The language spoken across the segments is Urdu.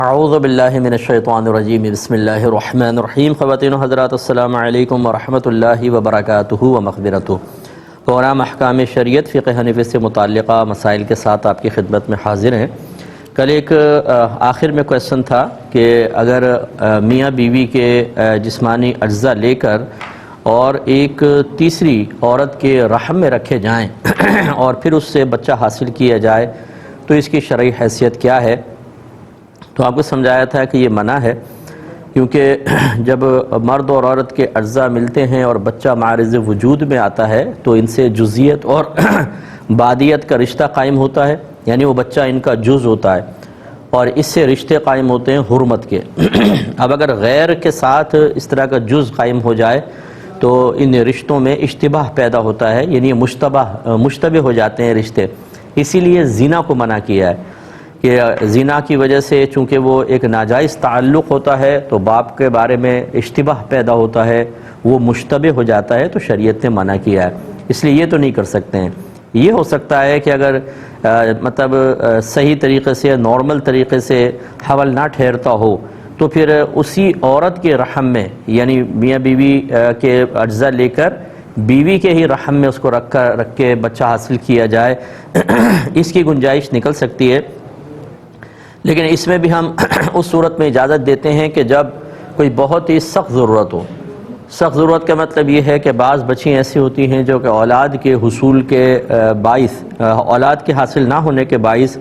اعوذ باللہ من الشیطان الرجیم بسم اللہ الرحمن الرحیم۔ خواتین و حضرات السلام علیکم ورحمۃ اللہ وبرکاتہ و مغفرتہ۔ پروگرام احکام شریعت فقہ حنفی سے متعلقہ مسائل کے ساتھ آپ کی خدمت میں حاضر ہیں۔ کل ایک آخر میں کویسچن تھا کہ اگر میاں بیوی کے جسمانی اجزاء لے کر اور ایک تیسری عورت کے رحم میں رکھے جائیں اور پھر اس سے بچہ حاصل کیا جائے تو اس کی شرعی حیثیت کیا ہے، تو آپ کو سمجھایا تھا کہ یہ منع ہے، کیونکہ جب مرد اور عورت کے اجزاء ملتے ہیں اور بچہ معرض وجود میں آتا ہے تو ان سے جزئیت اور بادیت کا رشتہ قائم ہوتا ہے، یعنی وہ بچہ ان کا جز ہوتا ہے اور اس سے رشتے قائم ہوتے ہیں حرمت کے۔ اب اگر غیر کے ساتھ اس طرح کا جز قائم ہو جائے تو ان رشتوں میں اشتباہ پیدا ہوتا ہے، یعنی مشتبہ ہو جاتے ہیں رشتے۔ اسی لیے زنا کو منع کیا ہے کہ زنا کی وجہ سے چونکہ وہ ایک ناجائز تعلق ہوتا ہے تو باپ کے بارے میں اشتباہ پیدا ہوتا ہے، وہ مشتبہ ہو جاتا ہے، تو شریعت نے منع کیا ہے، اس لیے یہ تو نہیں کر سکتے ہیں۔ یہ ہو سکتا ہے کہ اگر صحیح طریقے سے نارمل طریقے سے حمل نہ ٹھہرتا ہو تو پھر اسی عورت کے رحم میں، یعنی میاں بیوی کے اجزاء لے کر بیوی کے ہی رحم میں اس کو رکھ کے بچہ حاصل کیا جائے، اس کی گنجائش نکل سکتی ہے۔ لیکن اس میں بھی ہم اس صورت میں اجازت دیتے ہیں کہ جب کوئی بہت ہی سخت ضرورت ہو۔ سخت ضرورت کا مطلب یہ ہے کہ بعض بچیاں ایسی ہوتی ہیں جو کہ اولاد کے حصول کے باعث، اولاد کے حاصل نہ ہونے کے باعث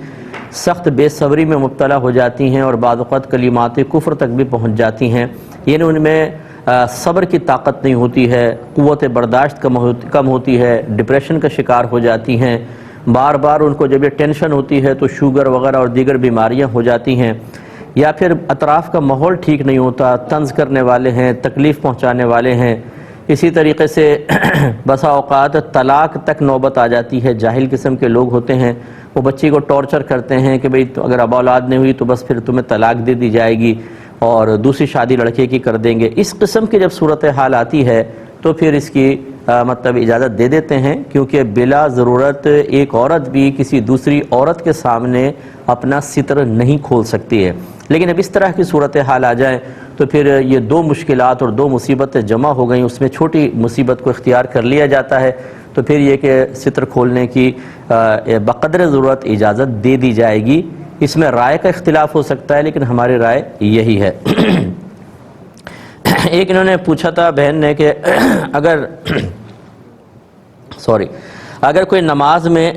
سخت بے صبری میں مبتلا ہو جاتی ہیں اور بعض اوقات کلمات کفر تک بھی پہنچ جاتی ہیں، یعنی ان میں صبر کی طاقت نہیں ہوتی ہے، قوت برداشت کم ہوتی ہے، ڈپریشن کا شکار ہو جاتی ہیں، بار بار ان کو جب یہ ٹینشن ہوتی ہے تو شوگر وغیرہ اور دیگر بیماریاں ہو جاتی ہیں، یا پھر اطراف کا ماحول ٹھیک نہیں ہوتا، طنز کرنے والے ہیں، تکلیف پہنچانے والے ہیں۔ اسی طریقے سے بسا اوقات طلاق تک نوبت آ جاتی ہے، جاہل قسم کے لوگ ہوتے ہیں، وہ بچی کو ٹارچر کرتے ہیں کہ بھئی اگر اب اولاد نہیں ہوئی تو بس پھر تمہیں طلاق دے دی جائے گی اور دوسری شادی لڑکے کی کر دیں گے۔ اس قسم کی جب صورتحال آتی ہے تو پھر اس کی اجازت دے دیتے ہیں، کیونکہ بلا ضرورت ایک عورت بھی کسی دوسری عورت کے سامنے اپنا ستر نہیں کھول سکتی ہے۔ لیکن اب اس طرح کی صورتحال آ جائیں تو پھر یہ دو مشکلات اور دو مصیبتیں جمع ہو گئیں، اس میں چھوٹی مصیبت کو اختیار کر لیا جاتا ہے، تو پھر یہ کہ ستر کھولنے کی بقدر ضرورت اجازت دے دی جائے گی۔ اس میں رائے کا اختلاف ہو سکتا ہے، لیکن ہماری رائے یہی ہے۔ ایک انہوں نے پوچھا تھا بہن نے کہ اگر کوئی نماز میں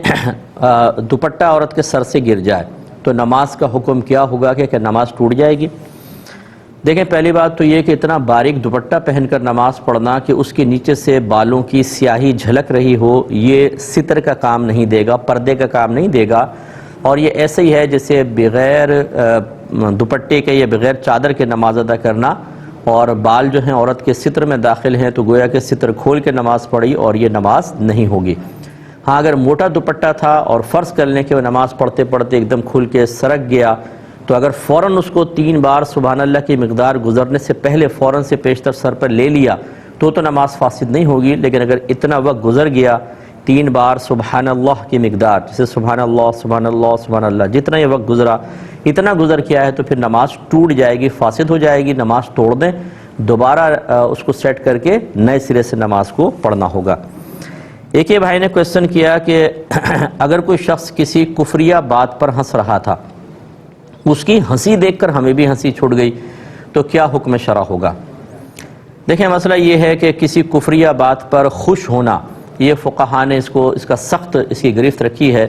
دوپٹہ عورت کے سر سے گر جائے تو نماز کا حکم کیا ہوگا، کہ نماز ٹوٹ جائے گی؟ دیکھیں، پہلی بات تو یہ کہ اتنا باریک دوپٹہ پہن کر نماز پڑھنا کہ اس کے نیچے سے بالوں کی سیاہی جھلک رہی ہو، یہ ستر کا کام نہیں دے گا، پردے کا کام نہیں دے گا، اور یہ ایسے ہی ہے جیسے بغیر دوپٹے کے یا بغیر چادر کے نماز ادا کرنا، اور بال جو ہیں عورت کے ستر میں داخل ہیں تو گویا کہ ستر کھول کے نماز پڑھی اور یہ نماز نہیں ہوگی۔ ہاں، اگر موٹا دوپٹہ تھا اور فرض کر لیں کہ وہ نماز پڑھتے پڑھتے ایک دم کھل کے سرک گیا، تو اگر فوراً اس کو 3 بار سبحان اللہ کی مقدار گزرنے سے پہلے فوراً سے پیشتر سر پر لے لیا تو نماز فاسد نہیں ہوگی۔ لیکن اگر اتنا وقت گزر گیا، 3 بار سبحان اللہ کی مقدار، جیسے سبحان اللہ سبحان اللہ سبحان اللہ، جتنا یہ وقت گزرا اتنا گزر کیا ہے تو پھر نماز ٹوٹ جائے گی، فاسد ہو جائے گی، نماز توڑ دیں، دوبارہ اس کو سیٹ کر کے نئے سرے سے نماز کو پڑھنا ہوگا۔ ایک یہ بھائی نے کویسچن کیا کہ اگر کوئی شخص کسی کفریہ بات پر ہنس رہا تھا، اس کی ہنسی دیکھ کر ہمیں بھی ہنسی چھوٹ گئی، تو کیا حکم شرع ہوگا؟ دیکھیں، مسئلہ یہ ہے کہ کسی کفریہ بات پر خوش ہونا، یہ فقہاء نے اس کا سخت اس کی گرفت رکھی ہے،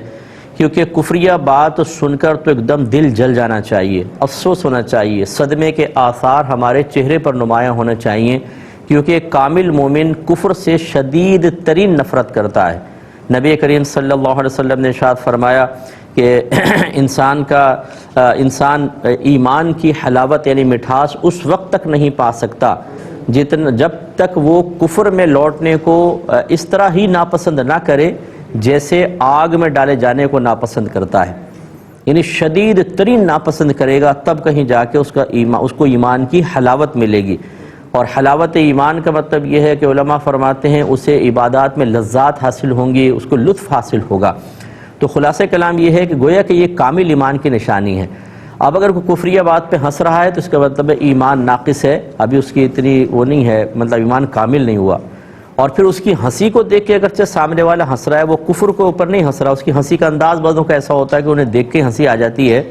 کیونکہ کفریہ بات سن کر تو ایک دم دل جل جانا چاہیے، افسوس ہونا چاہیے، صدمے کے آثار ہمارے چہرے پر نمایاں ہونا چاہیے، کیونکہ ایک کامل مومن کفر سے شدید ترین نفرت کرتا ہے۔ نبی کریم صلی اللہ علیہ وسلم نے ارشاد فرمایا کہ انسان ایمان کی حلاوت یعنی مٹھاس اس وقت تک نہیں پا سکتا جب تک وہ کفر میں لوٹنے کو اس طرح ہی ناپسند نہ کرے جیسے آگ میں ڈالے جانے کو ناپسند کرتا ہے، یعنی شدید ترین ناپسند کرے گا، تب کہیں جا کے اس کو ایمان کی حلاوت ملے گی۔ اور حلاوت ایمان کا مطلب یہ ہے کہ علماء فرماتے ہیں اسے عبادات میں لذات حاصل ہوں گی، اس کو لطف حاصل ہوگا۔ تو خلاصہ کلام یہ ہے کہ گویا کہ یہ کامل ایمان کی نشانی ہے۔ اب اگر کوئی کفریہ بات پہ ہنس رہا ہے تو اس کا مطلب ایمان ناقص ہے، ابھی اس کی اتنی وہ نہیں ہے، مطلب ایمان کامل نہیں ہوا۔ اور پھر اس کی ہنسی کو دیکھ کے اگرچہ سامنے والا ہنس رہا ہے، وہ کفر کے اوپر نہیں ہنس رہا، اس کی ہنسی کا انداز بعضوں کا ایسا ہوتا ہے کہ انہیں دیکھ کے ہنسی آ جاتی ہے،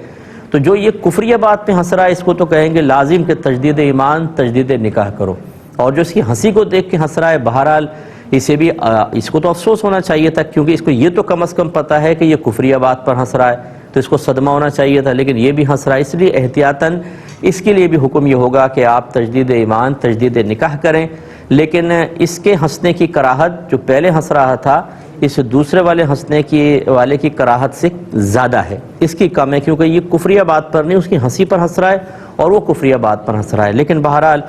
تو جو یہ کفریہ بات پہ ہنس رہا ہے اس کو تو کہیں گے لازم کہ تجدید ایمان، تجدید نکاح کرو۔ اور جو اس کی ہنسی کو دیکھ کے ہنس رہا ہے، بہرحال اسے بھی اس کو تو افسوس ہونا چاہیے تھا، کیونکہ اس کو یہ تو کم از کم پتہ ہے کہ یہ کفریہ بات پر ہنس رہا ہے، تو اس کو صدمہ ہونا چاہیے تھا، لیکن یہ بھی ہنس رہا ہے، اس لیے احتیاطاً اس کے لیے بھی حکم یہ ہوگا کہ آپ تجدید ایمان، تجدید نکاح کریں۔ لیکن اس کے ہنسنے کی کراہت جو پہلے ہنس رہا تھا اس دوسرے والے ہنسنے والے کی کراہت سے زیادہ ہے، اس کی کم ہے، کیونکہ یہ کفریہ بات پر نہیں، اس کی ہنسی پر ہنس رہا ہے اور وہ کفریہ بات پر ہنس رہا ہے۔ لیکن بہرحال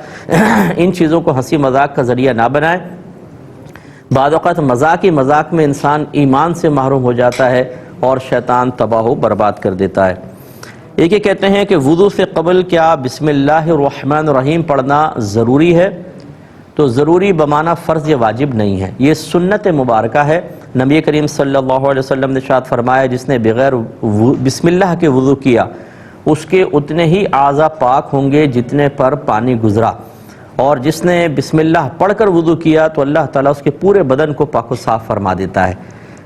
ان چیزوں کو ہنسی مذاق کا ذریعہ نہ بنائیں۔ بعض اوقات مذاق میں انسان ایمان سے محروم ہو جاتا ہے اور شیطان تباہ و برباد کر دیتا ہے۔ ایک یہ کہتے ہیں کہ وضو سے قبل کیا بسم اللہ الرحمن الرحیم پڑھنا ضروری ہے؟ تو ضروری بمعنی فرض یا واجب نہیں ہے، یہ سنت مبارکہ ہے۔ نبی کریم صلی اللہ علیہ وسلم نے ارشاد فرمایا جس نے بغیر بسم اللہ کے وضو کیا اس کے اتنے ہی اعضاء پاک ہوں گے جتنے پر پانی گزرا، اور جس نے بسم اللہ پڑھ کر وضو کیا تو اللہ تعالیٰ اس کے پورے بدن کو پاک و صاف فرما دیتا ہے۔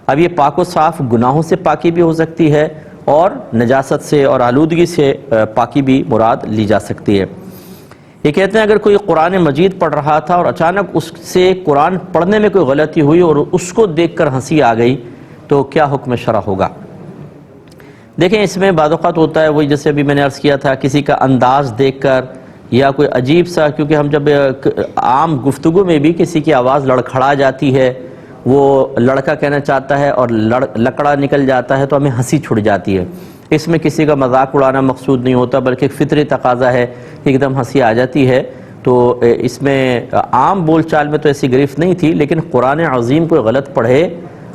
اب یہ پاک و صاف گناہوں سے پاکی بھی ہو سکتی ہے اور نجاست سے اور آلودگی سے پاکی بھی مراد لی جا سکتی ہے۔ یہ کہتے ہیں اگر کوئی قرآن مجید پڑھ رہا تھا اور اچانک اس سے قرآن پڑھنے میں کوئی غلطی ہوئی اور اس کو دیکھ کر ہنسی آ گئی تو کیا حکم شرع ہوگا؟ دیکھیں اس میں بعض اوقات ہوتا ہے وہی جیسے ابھی میں نے عرض کیا تھا، کسی کا انداز دیکھ کر یا کوئی عجیب سا، کیونکہ ہم جب عام گفتگو میں بھی کسی کی آواز لڑکھڑا جاتی ہے، وہ لڑکا کہنا چاہتا ہے اور لکڑا نکل جاتا ہے تو ہمیں ہنسی چھڑ جاتی ہے۔ اس میں کسی کا مذاق اڑانا مقصود نہیں ہوتا بلکہ ایک فطری تقاضا ہے کہ ایک دم ہنسی آ جاتی ہے، تو اس میں عام بول چال میں تو ایسی گرفت نہیں تھی، لیکن قرآن عظیم کوئی غلط پڑھے،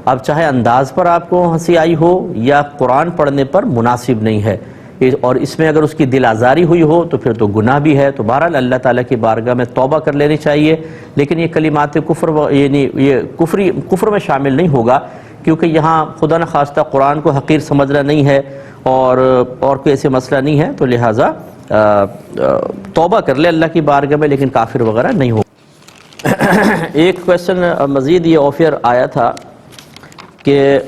اب چاہے انداز پر آپ کو ہنسی آئی ہو یا قرآن پڑھنے پر مناسب نہیں ہے، اور اس میں اگر اس کی دل آزاری ہوئی ہو تو پھر تو گناہ بھی ہے، تو بہرحال اللہ تعالیٰ کی بارگاہ میں توبہ کر لینی چاہیے، لیکن یہ کلمات کفر یعنی یہ کفر میں شامل نہیں ہوگا، کیونکہ یہاں خدا نخواستہ قرآن کو حقیر سمجھنا نہیں ہے اور کوئی ایسے مسئلہ نہیں ہے، تو لہٰذا توبہ کر لے اللہ کی بارگاہ میں، لیکن کافر وغیرہ نہیں ہو۔ ایک کویسچن مزید یہ آفر آیا تھا کہ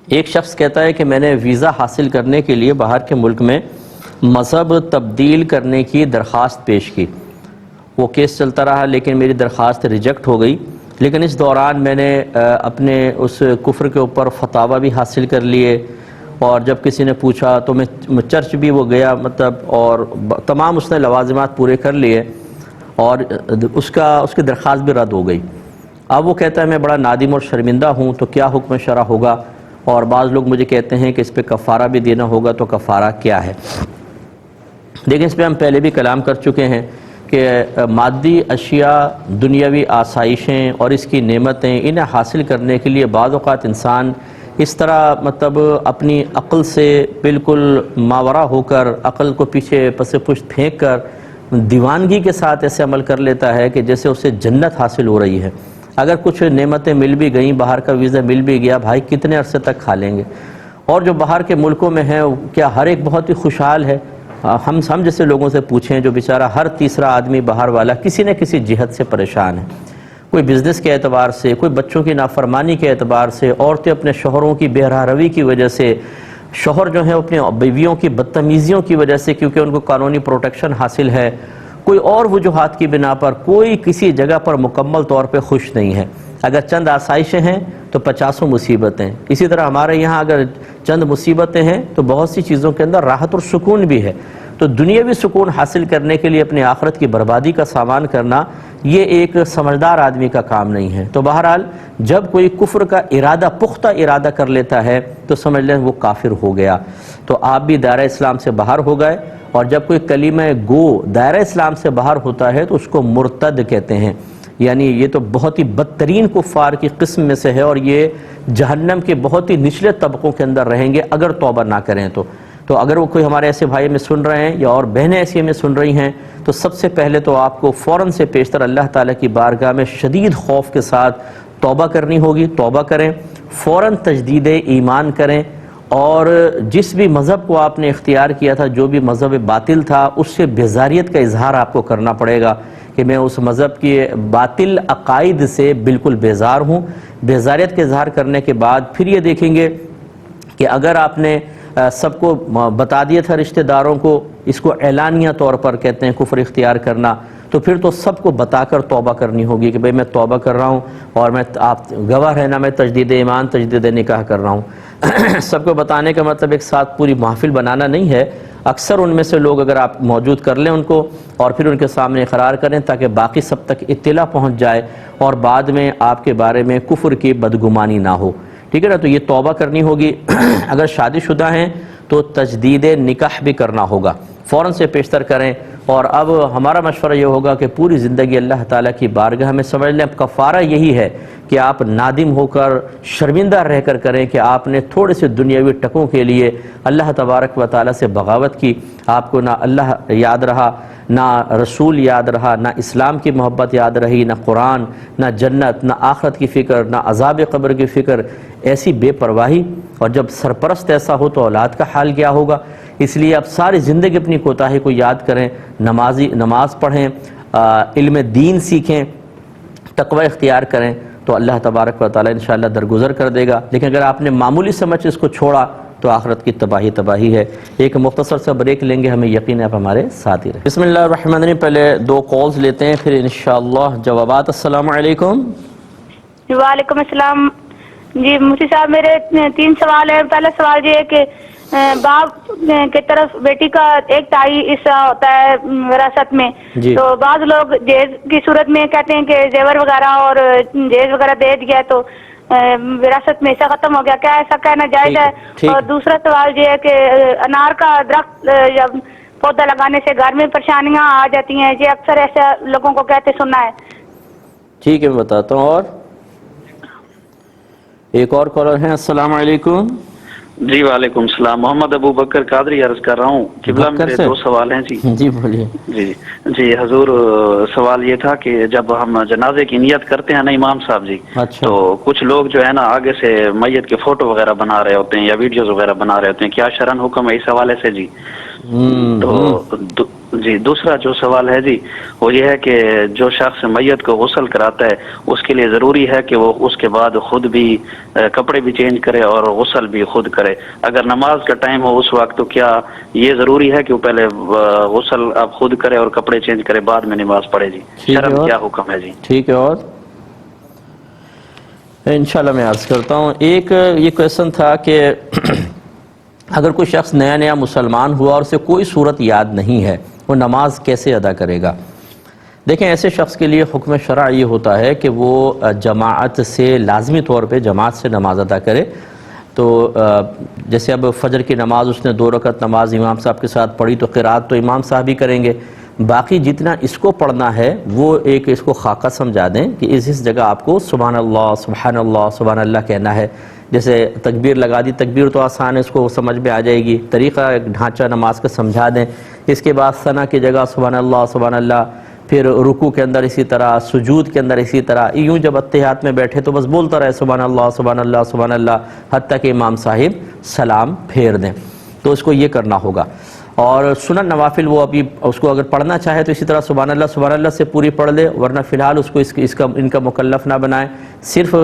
ایک شخص کہتا ہے کہ میں نے ویزا حاصل کرنے کے لیے باہر کے ملک میں مذہب تبدیل کرنے کی درخواست پیش کی، وہ کیس چلتا رہا لیکن میری درخواست ریجیکٹ ہو گئی، لیکن اس دوران میں نے اپنے اس کفر کے اوپر فتاوی بھی حاصل کر لیے، اور جب کسی نے پوچھا تو میں چرچ بھی وہ گیا مطلب، اور تمام اس نے لوازمات پورے کر لیے اور اس کی درخواست بھی رد ہو گئی۔ اب وہ کہتا ہے میں بڑا نادم اور شرمندہ ہوں، تو کیا حکم شرع ہوگا؟ اور بعض لوگ مجھے کہتے ہیں کہ اس پہ کفارہ بھی دینا ہوگا، تو کفارہ کیا ہے؟ دیکھیں اس پہ ہم پہلے بھی کلام کر چکے ہیں کہ مادی اشیاء، دنیاوی آسائشیں اور اس کی نعمتیں، انہیں حاصل کرنے کے لیے بعض اوقات انسان اس طرح مطلب اپنی عقل سے بالکل ماورا ہو کر، عقل کو پیچھے پس پشت پھینک کر دیوانگی کے ساتھ ایسے عمل کر لیتا ہے کہ جیسے اسے جنت حاصل ہو رہی ہے۔ اگر کچھ نعمتیں مل بھی گئیں، باہر کا ویزا مل بھی گیا، بھائی کتنے عرصے تک کھا لیں گے؟ اور جو باہر کے ملکوں میں ہیں کیا ہر ایک بہت ہی خوشحال ہے؟ ہم جیسے لوگوں سے پوچھیں، جو بیچارہ ہر تیسرا آدمی باہر والا کسی نہ کسی جہت سے پریشان ہے، کوئی بزنس کے اعتبار سے، کوئی بچوں کی نافرمانی کے اعتبار سے، عورتیں اپنے شوہروں کی بے راہ روی کی وجہ سے، شوہر جو ہیں اپنے بیویوں کی بدتمیزیوں کی وجہ سے کیونکہ ان کو قانونی پروٹیکشن حاصل ہے، کوئی اور وجوہات کی بنا پر کوئی کسی جگہ پر مکمل طور پہ خوش نہیں ہے۔ اگر چند آسائشیں ہیں تو 50 مصیبتیں، اسی طرح ہمارے یہاں اگر چند مصیبتیں ہیں تو بہت سی چیزوں کے اندر راحت اور سکون بھی ہے۔ تو دنیاوی سکون حاصل کرنے کے لیے اپنی آخرت کی بربادی کا سامان کرنا یہ ایک سمجھدار آدمی کا کام نہیں ہے۔ تو بہرحال جب کوئی کفر کا ارادہ، پختہ ارادہ کر لیتا ہے تو سمجھ لیں وہ کافر ہو گیا، تو آپ بھی دائرہ اسلام سے باہر ہو گئے، اور جب کوئی کلمہ گو دائرہ اسلام سے باہر ہوتا ہے تو اس کو مرتد کہتے ہیں، یعنی یہ تو بہت ہی بدترین کفار کی قسم میں سے ہے، اور یہ جہنم کے بہت ہی نچلے طبقوں کے اندر رہیں گے اگر توبہ نہ کریں تو اگر وہ کوئی ہمارے ایسے بھائی میں سن رہے ہیں یا اور بہنیں ایسی میں سن رہی ہیں تو سب سے پہلے تو آپ کو فوراً سے پیشتر اللہ تعالیٰ کی بارگاہ میں شدید خوف کے ساتھ توبہ کرنی ہوگی، توبہ کریں، فوراً تجدید ایمان کریں، اور جس بھی مذہب کو آپ نے اختیار کیا تھا، جو بھی مذہب باطل تھا، اس سے بیزاریت کا اظہار آپ کو کرنا پڑے گا کہ میں اس مذہب کے باطل عقائد سے بالکل بیزار ہوں۔ بیزاریت کا اظہار کرنے کے بعد پھر یہ دیکھیں گے کہ اگر آپ نے سب کو بتا دیا تھا، رشتہ داروں کو، اس کو اعلانیہ طور پر کہتے ہیں کفر اختیار کرنا، تو پھر تو سب کو بتا کر توبہ کرنی ہوگی کہ بھئی میں توبہ کر رہا ہوں، اور میں آپ گواہ رہنا میں تجدید ایمان تجدید نکاح کر رہا ہوں۔ سب کو بتانے کا مطلب ایک ساتھ پوری محفل بنانا نہیں ہے، اکثر ان میں سے لوگ اگر آپ موجود کر لیں ان کو، اور پھر ان کے سامنے اقرار کریں تاکہ باقی سب تک اطلاع پہنچ جائے اور بعد میں آپ کے بارے میں کفر کی بدگمانی نہ ہو، ٹھیک ہے نا؟ تو یہ توبہ کرنی ہوگی۔ اگر شادی شدہ ہیں تو تجدید نکاح بھی کرنا ہوگا، فوراً سے پیشتر کریں۔ اور اب ہمارا مشورہ یہ ہوگا کہ پوری زندگی اللہ تعالیٰ کی بارگاہ میں سمجھ لیں، اب کفارہ یہی ہے کہ آپ نادم ہو کر شرمندہ رہ کر کریں کہ آپ نے تھوڑے سے دنیاوی ٹکوں کے لیے اللہ تبارک و تعالیٰ سے بغاوت کی، آپ کو نہ اللہ یاد رہا، نہ رسول یاد رہا، نہ اسلام کی محبت یاد رہی، نہ قرآن، نہ جنت، نہ آخرت کی فکر، نہ عذاب قبر کی فکر، ایسی بے پرواہی۔ اور جب سرپرست ایسا ہو تو اولاد کا حال کیا ہوگا؟ اس لیے اب ساری زندگی اپنی کوتاہی کو یاد کریں، نماز پڑھیں، علم دین سیکھیں، تقوی اختیار کریں، تو اللہ تبارک و تعالیٰ انشاءاللہ درگزر کر دے گا۔ لیکن اگر آپ نے معمولی سمجھ اس کو چھوڑا تو آخرت کی تباہی ہے۔ ایک مختصر سا بریک لیں گے، ہمیں یقین ہے آپ ہمارے ساتھ ہی رہیں۔ بسم اللہ الرحمن الرحیم۔ پہلے 2 کالز لیتے ہیں، پھر انشاءاللہ جوابات۔ السلام علیکم۔ وعلیکم السلام۔ جی مفتی صاحب، میرے 3 سوال ہیں۔ پہلا سوال یہ ہے کہ باپ کی طرف بیٹی کا ایک تائی حصہ ہوتا ہے وراثت میں، تو بعض لوگ جہیز کی صورت میں کہتے ہیں کہ زیور وغیرہ اور جہیز وغیرہ دے دیا تو وراثت میں حصہ ختم ہو گیا، کیا ایسا کہنا جائز ہے؟ اور دوسرا سوال یہ ہے کہ انار کا درخت یا پودا لگانے سے گھر میں پریشانیاں آ جاتی ہیں، یہ اکثر ایسا لوگوں کو کہتے سننا ہے۔ ٹھیک ہے، میں بتاتا ہوں۔ اور ایک اور کالر ہیں۔ السلام علیکم۔ جی وعلیکم السلام، محمد ابو بکر قادری عرض کر رہا ہوں۔ قبلہ میرے 2 سوال ہیں جی۔ جی بولیے۔ جی حضور، سوال یہ تھا کہ جب ہم جنازے کی نیت کرتے ہیں نا امام صاحب جی، تو کچھ لوگ جو ہے نا آگے سے میت کے فوٹو وغیرہ بنا رہے ہوتے ہیں یا ویڈیوز وغیرہ بنا رہے ہوتے ہیں، کیا شرعن حکم ہے اس حوالے سے جی؟ تو جی دوسرا جو سوال ہے جی وہ یہ ہے کہ جو شخص میت کو غسل کراتا ہے اس کے لیے ضروری ہے کہ وہ اس کے بعد خود بھی کپڑے بھی چینج کرے اور غسل بھی خود کرے؟ اگر نماز کا ٹائم ہو اس وقت تو کیا یہ ضروری ہے کہ وہ پہلے غسل اب خود کرے اور کپڑے چینج کرے بعد میں نماز پڑھے جی؟ شرم کیا حکم ہے جی؟ ٹھیک ہے، اور انشاءاللہ میں عرض کرتا ہوں۔ ایک یہ کویسچن تھا کہ اگر کوئی شخص نیا مسلمان ہوا اور اسے کوئی صورت یاد نہیں ہے، وہ نماز کیسے ادا کرے گا؟ دیکھیں، ایسے شخص کے لیے حکم شرع یہ ہوتا ہے کہ وہ جماعت سے، لازمی طور پہ جماعت سے نماز ادا کرے۔ تو جیسے اب فجر کی نماز اس نے 2 رکعت نماز امام صاحب کے ساتھ پڑھی تو قرات تو امام صاحب ہی کریں گے، باقی جتنا اس کو پڑھنا ہے وہ ایک اس کو خاکہ سمجھا دیں کہ اس جگہ آپ کو سبحان اللہ سبحان اللہ سبحان اللہ کہنا ہے۔ جیسے تکبیر لگا دی، تکبیر تو آسان ہے، اس کو سمجھ میں آ جائے گی، طریقہ ایک ڈھانچہ نماز کا سمجھا دیں۔ اس کے بعد ثنا کی جگہ سبحان اللہ، پھر رکوع کے اندر اسی طرح، سجود کے اندر اسی طرح، یوں جب اتحیات میں بیٹھے تو بس بولتا رہے سبحان اللہ سبحان اللہ سبحان اللہ حتیٰ کہ امام صاحب سلام پھیر دیں۔ تو اس کو یہ کرنا ہوگا۔ اور سنن نوافل وہ ابھی اس کو اگر پڑھنا چاہے تو اسی طرح سبحان اللہ سے پوری پڑھ لے، ورنہ فی الحال اس کو ان کا مکلف نہ بنائیں۔ صرف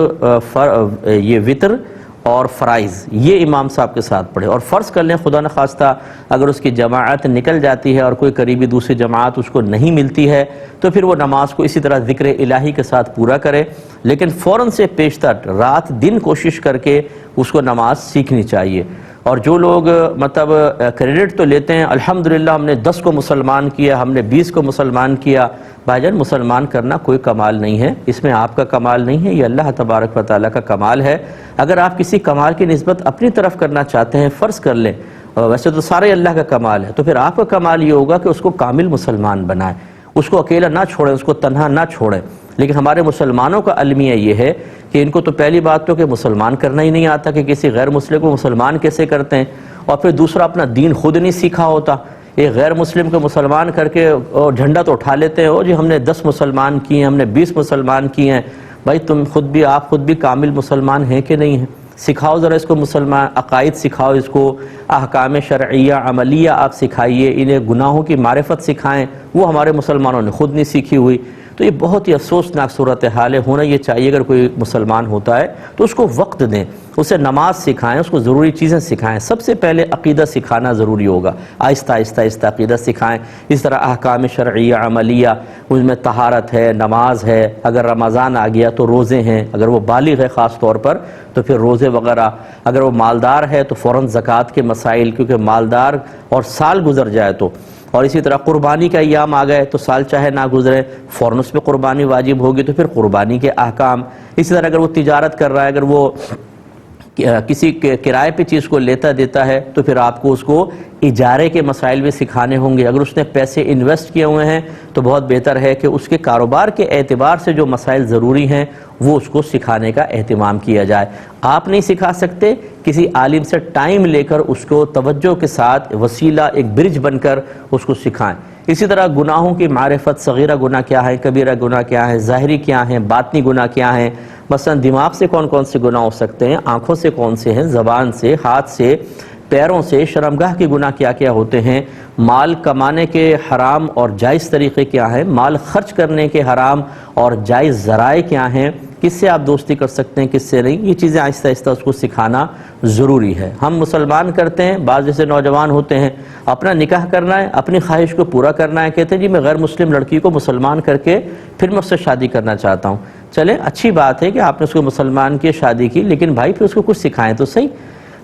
یہ وتر اور فرائض یہ امام صاحب کے ساتھ پڑھے، اور فرض کر لیں خدا نخواستہ اگر اس کی جماعت نکل جاتی ہے اور کوئی قریبی دوسری جماعت اس کو نہیں ملتی ہے تو پھر وہ نماز کو اسی طرح ذکر الہی کے ساتھ پورا کرے، لیکن فوراً سے پیشتر رات دن کوشش کر کے اس کو نماز سیکھنی چاہیے۔ اور جو لوگ مطلب کریڈٹ تو لیتے ہیں الحمدللہ ہم نے 10 کو مسلمان کیا، ہم نے 20 کو مسلمان کیا، بھائی جان مسلمان کرنا کوئی کمال نہیں ہے، اس میں آپ کا کمال نہیں ہے، یہ اللہ تبارک و تعالیٰ کا کمال ہے۔ اگر آپ کسی کمال کی نسبت اپنی طرف کرنا چاہتے ہیں، فرض کر لیں ویسے تو سارے اللہ کا کمال ہے، تو پھر آپ کا کمال یہ ہوگا کہ اس کو کامل مسلمان بنائیں، اس کو اکیلا نہ چھوڑیں، اس کو تنہا نہ چھوڑیں۔ لیکن ہمارے مسلمانوں کا المیہ یہ ہے کہ ان کو تو پہلی بات تو کہ مسلمان کرنا ہی نہیں آتا کہ کسی غیر مسلم کو مسلمان کیسے کرتے ہیں، اور پھر دوسرا اپنا دین خود نہیں سیکھا ہوتا۔ ایک غیر مسلم کو مسلمان کر کے اور جھنڈا تو اٹھا لیتے ہیں، اور جی ہم نے 10 مسلمان کیے ہیں، ہم نے 20 مسلمان کیے ہیں۔ بھائی آپ خود بھی کامل مسلمان ہیں کہ نہیں ہیں؟ سکھاؤ ذرا اس کو مسلمان عقائد سکھاؤ، اس کو احکام شرعیہ عملیہ آپ سکھائیے، انہیں گناہوں کی معرفت سکھائیں، وہ ہمارے مسلمانوں نے خود نہیں سیکھی ہوئی۔ تو یہ بہت ہی افسوسناک صورتحال ہے۔ ہونا یہ چاہیے اگر کوئی مسلمان ہوتا ہے تو اس کو وقت دیں، اسے نماز سکھائیں، اس کو ضروری چیزیں سکھائیں۔ سب سے پہلے عقیدہ سکھانا ضروری ہوگا، آہستہ آہستہ عقیدہ سکھائیں۔ اس طرح احکام شرعیہ عملیہ، اس میں طہارت ہے، نماز ہے، اگر رمضان آ گیا تو روزے ہیں، اگر وہ بالغ ہے خاص طور پر تو پھر روزے وغیرہ، اگر وہ مالدار ہے تو فوراً زکوٰۃ کے مسائل، کیونکہ مالدار اور سال گزر جائے تو، اور اسی طرح قربانی کا ایام آ گئے تو سال چاہے نہ گزرے فوراً اس پہ قربانی واجب ہوگی، تو پھر قربانی کے احکام۔ اسی طرح اگر وہ تجارت کر رہا ہے، اگر وہ کسی کرائے پہ چیز کو لیتا دیتا ہے تو پھر آپ کو اس کو اجارے کے مسائل بھی سکھانے ہوں گے۔ اگر اس نے پیسے انویسٹ کیے ہوئے ہیں تو بہت بہتر ہے کہ اس کے کاروبار کے اعتبار سے جو مسائل ضروری ہیں وہ اس کو سکھانے کا اہتمام کیا جائے۔ آپ نہیں سکھا سکتے، کسی عالم سے ٹائم لے کر اس کو توجہ کے ساتھ وسیلہ، ایک برج بن کر اس کو سکھائیں۔ اسی طرح گناہوں کی معرفت، صغیرہ گناہ کیا ہے، کبیرہ گناہ کیا ہے، ظاہری کیا ہیں، باطنی گناہ کیا ہیں، مثلا دماغ سے کون کون سے گناہ ہو سکتے ہیں، آنکھوں سے کون سے ہیں، زبان سے، ہاتھ سے، پیروں سے، شرمگاہ کے گناہ کیا کیا ہوتے ہیں، مال کمانے کے حرام اور جائز طریقے کیا ہیں، مال خرچ کرنے کے حرام اور جائز ذرائع کیا ہیں، کس سے آپ دوستی کر سکتے ہیں، کس سے نہیں، یہ چیزیں آہستہ آہستہ اس کو سکھانا ضروری ہے۔ ہم مسلمان کرتے ہیں، بعض جیسے نوجوان ہوتے ہیں، اپنا نکاح کرنا ہے، اپنی خواہش کو پورا کرنا ہے، کہتے ہیں جی میں غیر مسلم لڑکی کو مسلمان کر کے پھر میں اس سے شادی کرنا چاہتا ہوں۔ چلیں اچھی بات ہے کہ آپ نے اس کو مسلمان کی شادی کی، لیکن بھائی پھر اس کو کچھ سکھائیں تو صحیح۔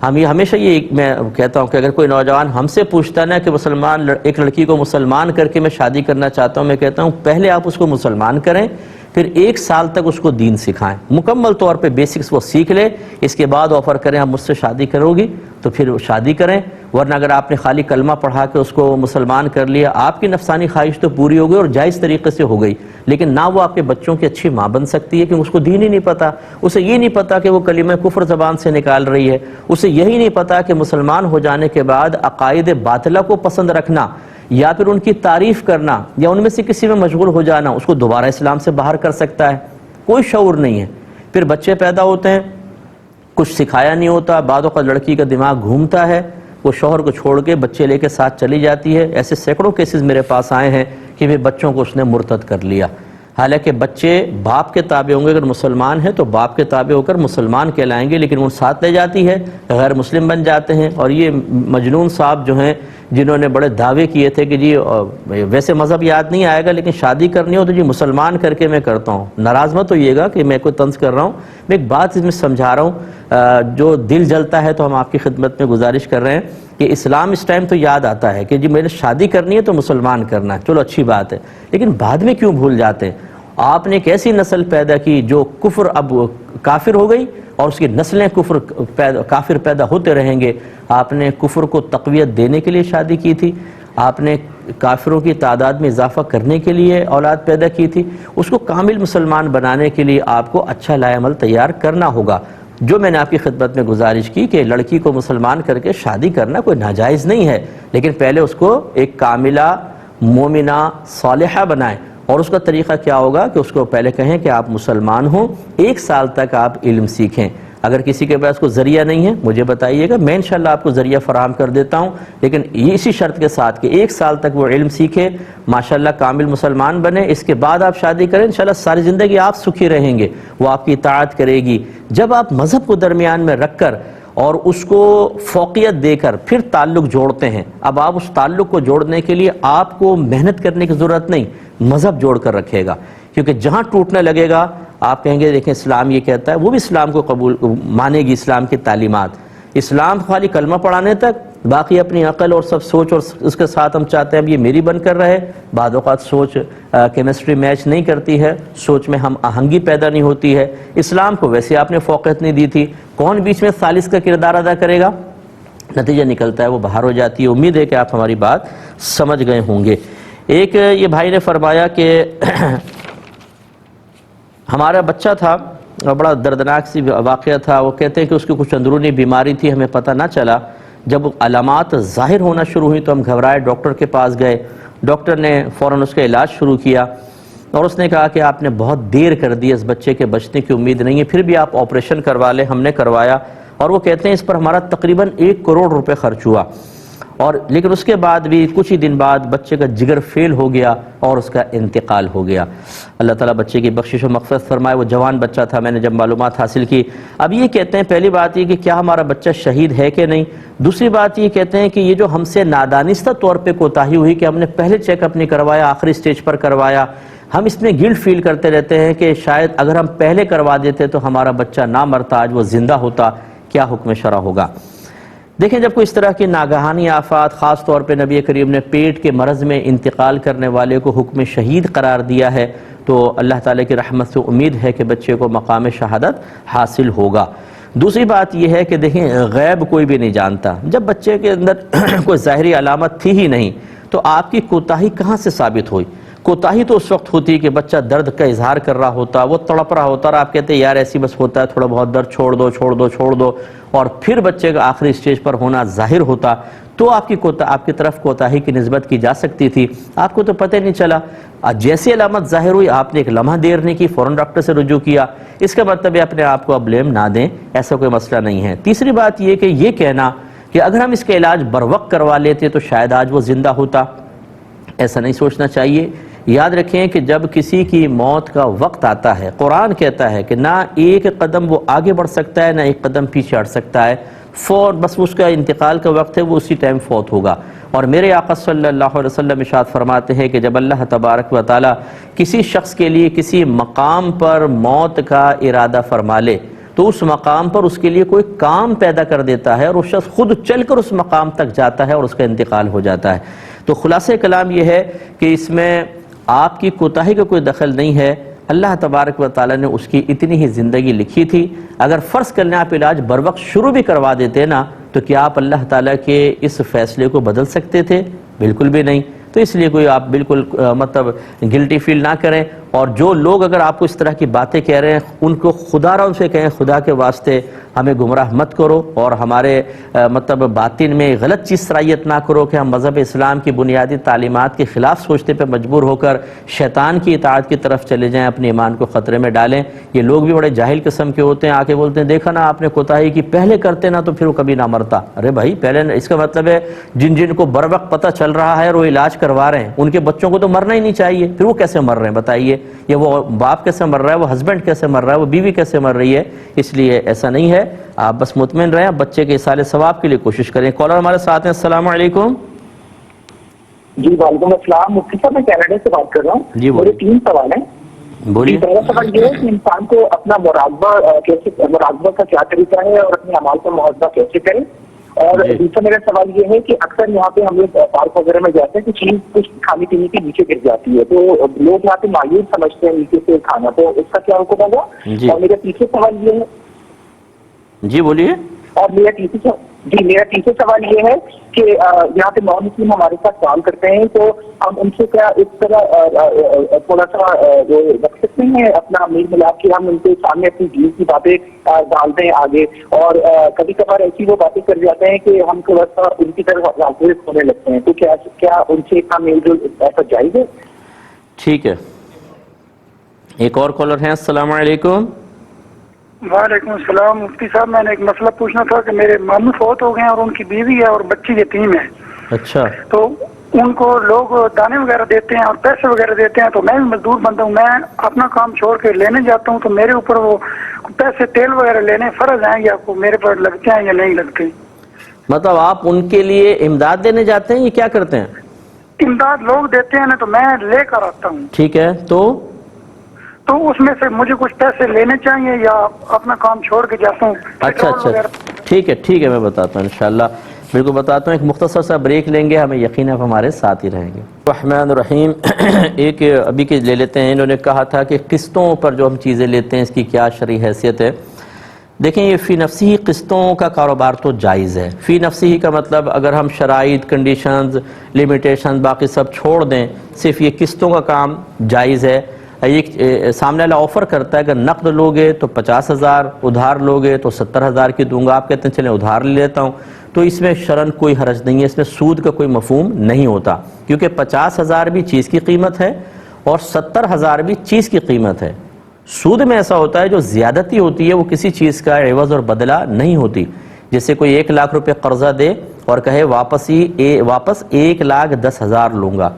ہم یہ ہمیشہ یہ میں کہتا ہوں کہ اگر کوئی نوجوان ہم سے پوچھتا نا کہ مسلمان ایک لڑکی کو مسلمان کر کے میں شادی کرنا چاہتا ہوں، میں کہتا ہوں پہلے آپ اس کو مسلمان کریں، پھر 1 سال تک اس کو دین سکھائیں، مکمل طور پہ بیسکس وہ سیکھ لے، اس کے بعد آفر کریں آپ مجھ سے شادی کرو گی تو پھر شادی کریں۔ ورنہ اگر آپ نے خالی کلمہ پڑھا کے اس کو مسلمان کر لیا، آپ کی نفسانی خواہش تو پوری ہو گئی اور جائز طریقے سے ہو گئی، لیکن نہ وہ آپ کے بچوں کی اچھی ماں بن سکتی ہے کیونکہ اس کو دین ہی نہیں پتا، اسے یہ نہیں پتا کہ وہ کلمہ کفر زبان سے نکال رہی ہے، اسے یہی نہیں پتا کہ مسلمان ہو جانے کے بعد عقائد باطلہ کو پسند رکھنا یا پھر ان کی تعریف کرنا یا ان میں سے کسی میں مشغول ہو جانا اس کو دوبارہ اسلام سے باہر کر سکتا ہے۔ کوئی شعور نہیں ہے۔ پھر بچے پیدا ہوتے ہیں، کچھ سکھایا نہیں ہوتا، بعد اوقات لڑکی کا دماغ گھومتا ہے، وہ شوہر کو چھوڑ کے بچے لے کے ساتھ چلی جاتی ہے۔ ایسے سینکڑوں کیسز میرے پاس آئے ہیں کہ وہ بچوں کو اس نے مرتد کر لیا، حالانکہ بچے باپ کے تابع ہوں گے، اگر مسلمان ہیں تو باپ کے تابع ہو کر مسلمان کہلائیں گے، لیکن وہ ساتھ لے جاتی ہے، غیر مسلم بن جاتے ہیں۔ اور یہ مجنون صاحب جو ہیں جنہوں نے بڑے دعوے کیے تھے کہ جی ویسے مذہب یاد نہیں آئے گا لیکن شادی کرنی ہو تو جی مسلمان کر کے میں کرتا ہوں، ناراض مت ہوئیے گا کہ میں کوئی طنز کر رہا ہوں، میں ایک بات اس میں سمجھا رہا ہوں، جو دل جلتا ہے تو ہم آپ کی خدمت میں گزارش کر رہے ہیں کہ اسلام اس ٹائم تو یاد آتا ہے کہ جی میں نے شادی کرنی ہے تو مسلمان کرنا ہے، چلو اچھی بات ہے، لیکن بعد میں کیوں بھول جاتے ہیں؟ آپ نے ایک ایسی نسل پیدا کی جو کفر اب کافر ہو گئی اور اس کی نسلیں کافر پیدا ہوتے رہیں گے۔ آپ نے کفر کو تقویت دینے کے لیے شادی کی تھی، آپ نے کافروں کی تعداد میں اضافہ کرنے کے لیے اولاد پیدا کی تھی، اس کو کامل مسلمان بنانے کے لیے آپ کو اچھا لائق عمل تیار کرنا ہوگا۔ جو میں نے آپ کی خدمت میں گزارش کی کہ لڑکی کو مسلمان کر کے شادی کرنا کوئی ناجائز نہیں ہے، لیکن پہلے اس کو ایک کاملہ مومنہ صالحہ بنائیں۔ اور اس کا طریقہ کیا ہوگا کہ اس کو پہلے کہیں کہ آپ مسلمان ہوں، 1 سال تک آپ علم سیکھیں۔ اگر کسی کے پاس کوئی ذریعہ نہیں ہے مجھے بتائیے گا، میں انشاءاللہ آپ کو ذریعہ فراہم کر دیتا ہوں، لیکن اسی شرط کے ساتھ کہ 1 سال تک وہ علم سیکھے، ماشاءاللہ کامل مسلمان بنے، اس کے بعد آپ شادی کریں، انشاءاللہ ساری زندگی آپ سکھی رہیں گے، وہ آپ کی اطاعت کرے گی۔ جب آپ مذہب کو درمیان میں رکھ کر اور اس کو فوقیت دے کر پھر تعلق جوڑتے ہیں، اب آپ اس تعلق کو جوڑنے کے لیے آپ کو محنت کرنے کی ضرورت نہیں، مذہب جوڑ کر رکھے گا، کیونکہ جہاں ٹوٹنے لگے گا آپ کہیں گے دیکھیں اسلام یہ کہتا ہے، وہ بھی اسلام کو قبول مانے گی، اسلام کی تعلیمات، اسلام خالی کلمہ پڑھانے تک، باقی اپنی عقل اور سب سوچ اور اس کے ساتھ ہم چاہتے ہیں اب یہ میری بن کر رہے۔ بعض اوقات سوچ کیمسٹری میچ نہیں کرتی ہے، سوچ میں ہم آہنگی پیدا نہیں ہوتی ہے، اسلام کو ویسے آپ نے فوقیت نہیں دی تھی، کون بیچ میں ثالث کا کردار ادا کرے گا؟ نتیجہ نکلتا ہے وہ باہر ہو جاتی ہے۔ امید ہے کہ آپ ہماری بات سمجھ گئے ہوں گے۔ ایک یہ بھائی نے فرمایا کہ ہمارا بچہ تھا، بڑا دردناک سی واقعہ تھا، وہ کہتے ہیں کہ اس کی کچھ اندرونی بیماری تھی، ہمیں پتہ نہ چلا، جب علامات ظاہر ہونا شروع ہوئی تو ہم گھبرائے، ڈاکٹر کے پاس گئے، ڈاکٹر نے فوراً اس کا علاج شروع کیا، اور اس نے کہا کہ آپ نے بہت دیر کر دی، اس بچے کے بچنے کی امید نہیں ہے، پھر بھی آپ آپریشن کروا لیں۔ ہم نے کروایا اور وہ کہتے ہیں اس پر ہمارا تقریباً 1 کروڑ روپے خرچ ہوا، اور لیکن اس کے بعد بھی کچھ ہی دن بعد بچے کا جگر فیل ہو گیا اور اس کا انتقال ہو گیا۔ اللہ تعالیٰ بچے کی بخشش و مغفرت فرمائے۔ وہ جوان بچہ تھا، میں نے جب معلومات حاصل کی۔ اب یہ کہتے ہیں پہلی بات یہ کہ کیا ہمارا بچہ شہید ہے کہ نہیں، دوسری بات یہ کہتے ہیں کہ یہ جو ہم سے نادانستہ طور پہ کوتاہی ہوئی کہ ہم نے پہلے چیک اپ نہیں کروایا، آخری سٹیج پر کروایا، ہم اس میں گلٹ فیل کرتے رہتے ہیں کہ شاید اگر ہم پہلے کروا دیتے تو ہمارا بچہ نہ مرتا، آج وہ زندہ ہوتا، کیا حکم شرع ہوگا۔ دیکھیں جب کوئی اس طرح کی ناگہانی آفات، خاص طور پہ نبی کریم نے پیٹ کے مرض میں انتقال کرنے والے کو حکم شہید قرار دیا ہے، تو اللہ تعالیٰ کی رحمت سے امید ہے کہ بچے کو مقام شہادت حاصل ہوگا۔ دوسری بات یہ ہے کہ دیکھیں غیب کوئی بھی نہیں جانتا، جب بچے کے اندر کوئی ظاہری علامت تھی ہی نہیں تو آپ کی کوتاہی کہاں سے ثابت ہوئی؟ کوتاہی تو اس وقت ہوتی کہ بچہ درد کا اظہار کر رہا ہوتا، وہ تڑپ رہا ہوتا اور آپ کہتے ہیں یار ایسی بس ہوتا ہے، تھوڑا بہت درد چھوڑ دو چھوڑ دو چھوڑ دو، اور پھر بچے کا آخری سٹیج پر ہونا ظاہر ہوتا، تو آپ کی طرف کوتاہی کی نسبت کی جا سکتی تھی۔ آپ کو تو پتہ نہیں چلا، جیسی علامت ظاہر ہوئی آپ نے ایک لمحہ دیر نہیں کی، فوراً ڈاکٹر سے رجوع کیا۔ اس کا مطلب ہے اپنے آپ کو اب بلیم نہ دیں، ایسا کوئی مسئلہ نہیں ہے۔ تیسری بات یہ کہ یہ کہنا کہ اگر ہم اس کا علاج بر وقت کروا لیتے تو شاید آج وہ زندہ ہوتا، ایسا نہیں سوچنا چاہیے۔ یاد رکھیں کہ جب کسی کی موت کا وقت آتا ہے، قرآن کہتا ہے کہ نہ ایک قدم وہ آگے بڑھ سکتا ہے نہ ایک قدم پیچھے ہٹ سکتا ہے، بس اس کا انتقال کا وقت ہے، وہ اسی ٹائم فوت ہوگا۔ اور میرے آقا صلی اللہ علیہ وسلم ارشاد فرماتے ہیں کہ جب اللہ تبارک و تعالی کسی شخص کے لیے کسی مقام پر موت کا ارادہ فرما لے تو اس مقام پر اس کے لیے کوئی کام پیدا کر دیتا ہے اور اس شخص خود چل کر اس مقام تک جاتا ہے اور اس کا انتقال ہو جاتا ہے۔ تو خلاصہ کلام یہ ہے کہ اس میں آپ کی کوتاہی کا کوئی دخل نہیں ہے، اللہ تبارک و تعالیٰ نے اس کی اتنی ہی زندگی لکھی تھی۔ اگر فرض کرنے آپ علاج بر وقت شروع بھی کروا دیتے نا تو کیا آپ اللہ تعالیٰ کے اس فیصلے کو بدل سکتے تھے؟ بالکل بھی نہیں۔ تو اس لیے کوئی آپ بالکل گلٹی فیل نہ کریں، اور جو لوگ اگر آپ کو اس طرح کی باتیں کہہ رہے ہیں ان کو خدا را ان سے کہیں خدا کے واسطے ہمیں گمراہ مت کرو، اور ہمارے باطن میں غلط چیز صلاحیت نہ کرو کہ ہم مذہب اسلام کی بنیادی تعلیمات کے خلاف سوچنے پہ مجبور ہو کر شیطان کی اطاعت کی طرف چلے جائیں، اپنے ایمان کو خطرے میں ڈالیں۔ یہ لوگ بھی بڑے جاہل قسم کے ہوتے ہیں، آ کے بولتے ہیں دیکھا نا آپ نے کوتاہی کی، پہلے کرتے نا تو پھر وہ کبھی نہ مرتا۔ ارے بھائی پہلے، اس کا مطلب ہے جن کو بر وقت پتہ چل رہا ہے اور وہ علاج کروا رہے ہیں ان کے بچوں کو تو مرنا ہی نہیں چاہیے، پھر وہ کیسے مر رہے ہیں بتائیے؟ یا وہ باپ کیسے مر رہا ہے، وہ ہسبینڈ کیسے مر رہا ہے، وہ بیوی کیسے مر رہی ہے؟ اس لیے ایسا نہیں ہے، آپ بس مطمئن رہیں، بچے کے ایصال ثواب کے لیے کوشش کریں۔ کالر ہمارے ساتھ ہیں، السلام علیکم۔ جی وعلیکم السلام، مفتی صاحب میں کینیڈا سے بات کر رہا ہوں۔ جی میرے 3 سوال ہیں۔ بولیے۔ پہلا سوال یہ ہے کہ انسان کو اپنا مراقبہ کا کیا طریقہ ہے اور اپنے اعمال کا محاسبہ کیسے کرے، اور دوسرا میرا سوال یہ ہے کہ اکثر یہاں پہ ہم لوگ پارک وغیرہ میں جاتے ہیں کہ چیز کچھ کھانے پینے کی نیچے گر جاتی ہے تو لوگ یہاں پہ مایوس سمجھتے ہیں نیچے سے کھانا، تو اس کا کیا حکم ہوگا؟ اور میرا تیسرا سوال یہ ہے، جی بولیے۔ اور میرا تیسرا سوال یہ ہے کہ یہاں پہ نان مسلم ہمارے ساتھ کام کرتے ہیں تو ہم ان سے کیا اس طرح تھوڑا سا رکھ سکتے ہیں اپنا میل ملاپ کہ ہم ان کے سامنے اپنی دین کی باتیں ڈالتے ہیں آگے، اور کبھی کبھار ایسی وہ باتیں کر جاتے ہیں کہ ہم تھوڑا سا ان کی طرف راغب ہونے لگتے ہیں، تو کیا ان سے اتنا میل جول ایسا جائز ہے؟ ٹھیک ہے، ایک اور کالر ہیں، السلام علیکم۔ وعلیکم السلام مفتی صاحب، میں نے ایک مسئلہ پوچھنا تھا کہ میرے ماموں فوت ہو گئے ہیں اور ان کی بیوی ہے اور بچی یتیم ہے۔ اچھا۔ تو ان کو لوگ دانے وغیرہ دیتے ہیں اور پیسے وغیرہ دیتے ہیں، تو میں بھی مزدور بندہ ہوں، میں اپنا کام چھوڑ کے لینے جاتا ہوں تو میرے اوپر وہ پیسے تیل وغیرہ لینے فرض ہیں یا میرے پر لگتے ہیں یا نہیں لگتے؟ مطلب آپ ان کے لیے امداد دینے جاتے ہیں یا کیا کرتے ہیں؟ امداد لوگ دیتے ہیں نا تو میں لے کر آتا ہوں۔ ٹھیک ہے، تو اس میں سے مجھے کچھ پیسے لینے چاہیے یا اپنا کام چھوڑ کے جاتا ہوں؟ اچھا، ٹھیک ہے، میں بتاتا ہوں انشاءاللہ، بالکل بتاتا ہوں۔ ایک مختصر سا بریک لیں گے، ہمیں یقین ہے آپ ہمارے ساتھ ہی رہیں گے۔ الرحمن الرحیم۔ ایک ابھی کے لے لیتے ہیں، انہوں نے کہا تھا کہ قسطوں پر جو ہم چیزیں لیتے ہیں اس کی کیا شرعی حیثیت ہے۔ دیکھیں یہ فی نفسی ہی قسطوں کا کاروبار تو جائز ہے۔ فی نفسی ہی کا مطلب اگر ہم شرائط، کنڈیشنز، لیمیٹیشن باقی سب چھوڑ دیں، صرف یہ قسطوں کا کام جائز ہے۔ ایک سامنے والا آفر کرتا ہے اگر نقد لوگے تو 50,000، ادھار لوگے تو 70,000 کی دوں گا، آپ کہتے ہیں چلیں ادھار لے لیتا ہوں، تو اس میں شرعاً کوئی حرج نہیں ہے، اس میں سود کا کوئی مفہوم نہیں ہوتا، کیونکہ 50,000 بھی چیز کی قیمت ہے اور 70,000 بھی چیز کی قیمت ہے۔ سود میں ایسا ہوتا ہے جو زیادتی ہوتی ہے وہ کسی چیز کا عوض اور بدلہ نہیں ہوتی۔ جیسے کوئی 1 لاکھ روپے قرضہ دے اور کہے واپس 1,10,000 لوں گا،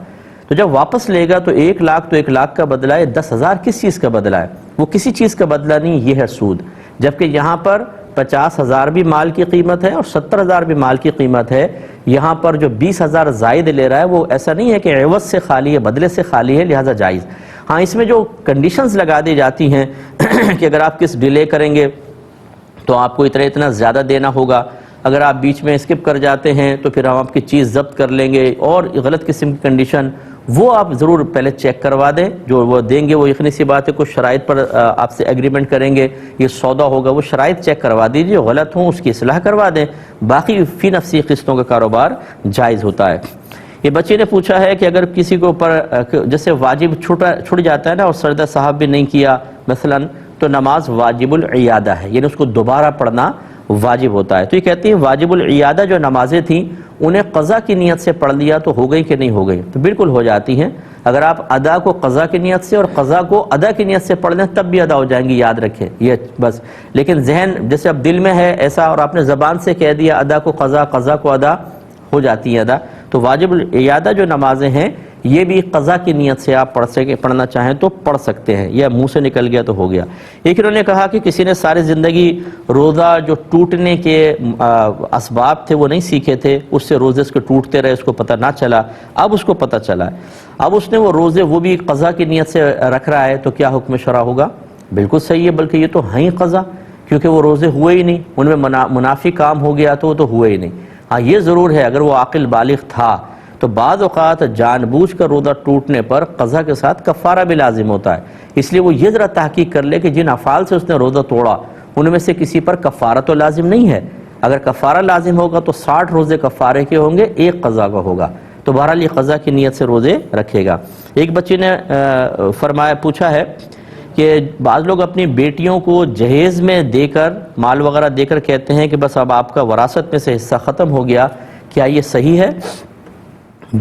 تو جب واپس لے گا تو 1 لاکھ تو 1 لاکھ کا بدلہ ہے، 10,000 کس چیز کا بدلہ ہے؟ وہ کسی چیز کا بدلہ نہیں، یہ ہے سود۔ جبکہ یہاں پر 50,000 بھی مال کی قیمت ہے اور 70,000 بھی مال کی قیمت ہے۔ یہاں پر جو 20,000 زائد لے رہا ہے وہ ایسا نہیں ہے کہ عوض سے خالی ہے، بدلے سے خالی ہے، لہذا جائز۔ ہاں اس میں جو کنڈیشنز لگا دی جاتی ہیں کہ اگر آپ کس ڈیلے کریں گے تو آپ کو اتنا زیادہ دینا ہوگا، اگر آپ بیچ میں اسکپ کر جاتے ہیں تو پھر ہم آپ کی چیز ضبط کر لیں گے، اور غلط قسم کی کنڈیشن وہ آپ ضرور پہلے چیک کروا دیں۔ جو وہ دیں گے وہ یقینی سی بات ہے کچھ شرائط پر آپ سے ایگریمنٹ کریں گے، یہ سودا ہوگا، وہ شرائط چیک کروا دیجیے، غلط ہوں اس کی اصلاح کروا دیں، باقی فی نفسی قسطوں کا کاروبار جائز ہوتا ہے۔ یہ بچے نے پوچھا ہے کہ اگر کسی کے اوپر جیسے واجب چھٹ جاتا ہے نا اور سجدہ صاحب بھی نہیں کیا مثلا، تو نماز واجب العیادہ ہے، یعنی اس کو دوبارہ پڑھنا واجب ہوتا ہے۔ تو یہ کہتی ہیں واجب العیادہ جو نمازیں تھیں انہیں قضا کی نیت سے پڑھ لیا تو ہو گئی کہ نہیں ہو گئی؟ تو بالکل ہو جاتی ہیں۔ اگر آپ ادا کو قضا کی نیت سے اور قضا کو ادا کی نیت سے پڑھ لیں تب بھی ادا ہو جائیں گی، یاد رکھیں یہ بس۔ لیکن ذہن جیسے اب دل میں ہے ایسا اور آپ نے زبان سے کہہ دیا ادا کو قضا، قضا کو ادا، ہو جاتی ہے ادا۔ تو واجب العیادہ جو نمازیں ہیں یہ بھی قضا کی نیت سے آپ پڑھنا چاہیں تو پڑھ سکتے ہیں، یا منہ سے نکل گیا تو ہو گیا۔ ایک انہوں نے کہا کہ کسی نے ساری زندگی روزہ جو ٹوٹنے کے اسباب تھے وہ نہیں سیکھے تھے، اس سے روزے اس کے ٹوٹتے رہے، اس کو پتہ نہ چلا، اب اس کو پتہ چلا ہے، اب اس نے وہ روزے وہ بھی قضا کی نیت سے رکھ رہا ہے، تو کیا حکم شرع ہوگا؟ بالکل صحیح ہے، بلکہ یہ تو ہیں قضا، کیونکہ وہ روزے ہوئے ہی نہیں، ان میں منافی کام ہو گیا تو وہ تو ہوئے ہی نہیں۔ ہاں یہ ضرور ہے اگر وہ عاقل بالغ تھا تو بعض اوقات جان بوجھ کر روزہ ٹوٹنے پر قضا کے ساتھ کفارہ بھی لازم ہوتا ہے، اس لیے وہ یہ ذرا تحقیق کر لے کہ جن افعال سے اس نے روزہ توڑا ان میں سے کسی پر کفارہ تو لازم نہیں ہے۔ اگر کفارہ لازم ہوگا تو 60 روزے کفارے کے ہوں گے، 1 قضا کا ہوگا، تو بہرحال یہ قضا کی نیت سے روزے رکھے گا۔ ایک بچے نے پوچھا ہے کہ بعض لوگ اپنی بیٹیوں کو جہیز میں دے کر مال وغیرہ دے کر کہتے ہیں کہ بس اب آپ کا وراثت میں سے حصہ ختم ہو گیا، کیا یہ صحیح ہے؟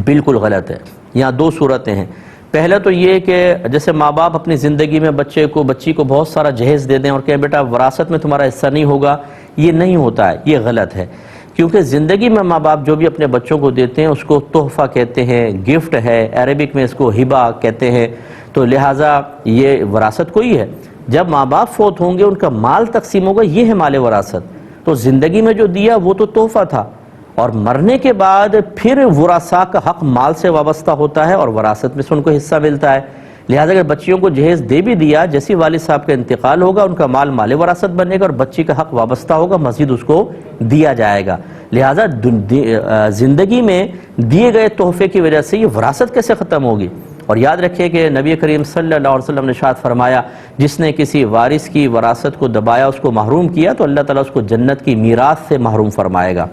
بالکل غلط ہے۔ یہاں 2 صورتیں ہیں۔ پہلا تو یہ کہ جیسے ماں باپ اپنی زندگی میں بچی کو بہت سارا جہیز دے دیں اور کہیں بیٹا وراثت میں تمہارا حصہ نہیں ہوگا، یہ نہیں ہوتا ہے، یہ غلط ہے۔ کیونکہ زندگی میں ماں باپ جو بھی اپنے بچوں کو دیتے ہیں اس کو تحفہ کہتے ہیں، گفٹ ہے، عربک میں اس کو ہبہ کہتے ہیں، تو لہٰذا یہ وراثت کوئی ہے۔ جب ماں باپ فوت ہوں گے ان کا مال تقسیم ہوگا، یہ ہے مال وراثت۔ تو زندگی میں جو دیا وہ تو تحفہ تھا، اور مرنے کے بعد پھر ورثاء کا حق مال سے وابستہ ہوتا ہے اور وراثت میں سے ان کو حصہ ملتا ہے۔ لہٰذا اگر بچیوں کو جہیز دے بھی دیا، جیسی والد صاحب کا انتقال ہوگا ان کا مال وراثت بنے گا اور بچی کا حق وابستہ ہوگا، مزید اس کو دیا جائے گا۔ لہٰذا زندگی میں دیے گئے تحفے کی وجہ سے یہ وراثت کیسے ختم ہوگی؟ اور یاد رکھیں کہ نبی کریم صلی اللہ علیہ وسلم نے ارشاد فرمایا جس نے کسی وارث کی وراثت کو دبایا، اس کو محروم کیا، تو اللہ تعالیٰ اس کو جنت کی میراث سے محروم فرمائے گا۔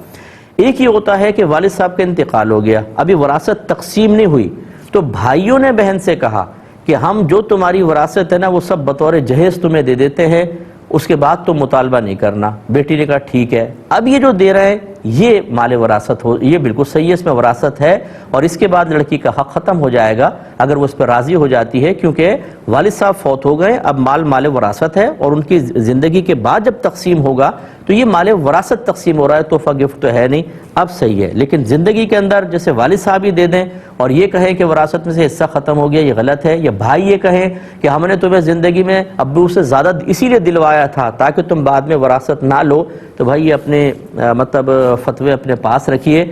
ایک ہی ہوتا ہے کہ والد صاحب کا انتقال ہو گیا، ابھی وراثت تقسیم نہیں ہوئی، تو بھائیوں نے بہن سے کہا کہ ہم جو تمہاری وراثت ہے نا وہ سب بطور جہیز تمہیں دے دیتے ہیں، اس کے بعد تو مطالبہ نہیں کرنا۔ بیٹی نے کہا ٹھیک ہے، اب یہ جو دے رہے ہیں یہ مال وراثت ہو، یہ بالکل صحیح ہے، اس میں وراثت ہے، اور اس کے بعد لڑکی کا حق ختم ہو جائے گا اگر وہ اس پر راضی ہو جاتی ہے، کیونکہ والد صاحب فوت ہو گئے، اب مال وراثت ہے، اور ان کی زندگی کے بعد جب تقسیم ہوگا تو یہ مال وراثت تقسیم ہو رہا ہے، تحفہ گفٹ تو ہے نہیں، اب صحیح ہے۔ لیکن زندگی کے اندر جیسے والد صاحب ہی دے دیں اور یہ کہیں کہ وراثت میں سے حصہ ختم ہو گیا، یہ غلط ہے۔ یا بھائی یہ کہیں کہ ہم نے تمہیں زندگی میں ابو سے زیادہ اسی لیے دلوایا تھا تاکہ تم بعد میں وراثت نہ لو، تو بھائی یہ اپنے فتوے اپنے پاس رکھیے۔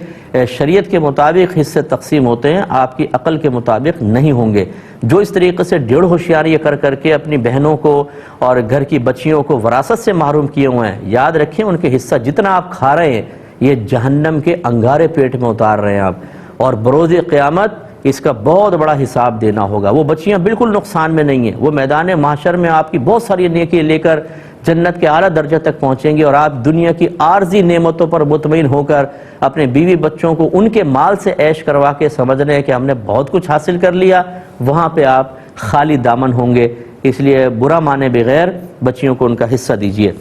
شریعت کے مطابق حصے تقسیم ہوتے ہیں، آپ کی عقل کے مطابق نہیں ہوں گے۔ جو اس طریقے سے ڈیڑھ ہوشیاری کر کے اپنی بہنوں کو اور گھر کی بچیوں کو وراثت سے محروم کیے ہوئے ہیں، یاد رکھیں ان کے حصہ جتنا آپ کھا رہے ہیں یہ جہنم کے انگارے پیٹ میں اتار رہے ہیں آپ، اور بروز قیامت اس کا بہت بڑا حساب دینا ہوگا۔ وہ بچیاں بالکل نقصان میں نہیں ہیں، وہ میدان محشر میں آپ کی بہت ساری نیکی لے کر جنت کے اعلیٰ درجہ تک پہنچیں گے، اور آپ دنیا کی عارضی نعمتوں پر مطمئن ہو کر اپنے بیوی بچوں کو ان کے مال سے عیش کروا کے سمجھ رہے ہیں کہ ہم نے بہت کچھ حاصل کر لیا، وہاں پہ آپ خالی دامن ہوں گے۔ اس لیے برا مانے بغیر بچیوں کو ان کا حصہ دیجیے۔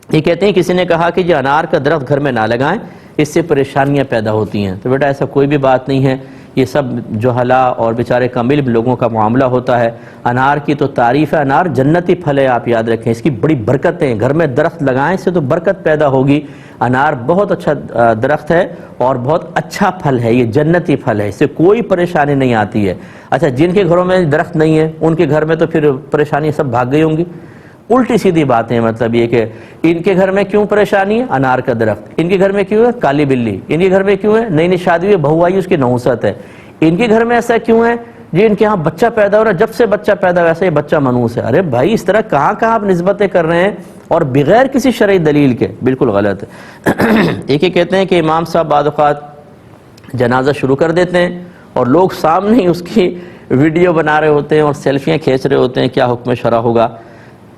یہ کہتے ہیں کسی نے کہا کہ یہ انار کا درخت گھر میں نہ لگائیں، اس سے پریشانیاں پیدا ہوتی ہیں، تو بیٹا ایسا کوئی بھی بات نہیں ہے۔ یہ سب جہلا اور بیچارے کم علم لوگوں کا معاملہ ہوتا ہے۔ انار کی تو تعریف ہے، انار جنتی پھل ہے، آپ یاد رکھیں، اس کی بڑی برکتیں، گھر میں درخت لگائیں سے تو برکت پیدا ہوگی۔ انار بہت اچھا درخت ہے اور بہت اچھا پھل ہے، یہ جنتی پھل ہے، اس سے کوئی پریشانی نہیں آتی ہے۔ اچھا، جن کے گھروں میں درخت نہیں ہے ان کے گھر میں تو پھر پریشانی سب بھاگ گئی ہوں گی۔ الٹی سیدھی باتیں، مطلب یہ کہ ان کے گھر میں کیوں پریشانی ہے؟ انار کا درخت۔ ان کے گھر میں کیوں ہے؟ کالی بلی۔ ان کے گھر میں کیوں ہے؟ نئی نئی شادی ہوئی بہو آئی، اس کی نحوست ہے۔ ان کے گھر میں ایسا کیوں ہے؟ جی ان کے ہاں بچہ پیدا ہو رہا ہے، جب سے بچہ پیدا ہوا ایسا یہ بچہ منحوس ہے۔ ارے بھائی، اس طرح کہاں کہاں آپ نسبتیں کر رہے ہیں اور بغیر کسی شرعی دلیل کے، بالکل غلط ہے۔ ایک ہی کہتے ہیں کہ امام صاحب بعض اوقات جنازہ شروع کر دیتے ہیں اور لوگ سامنے ہی اس کی ویڈیو بنا رہے ہوتے ہیں اور سیلفیاں کھینچ رہے ہوتے ہیں، کیا حکم شرع ہوگا؟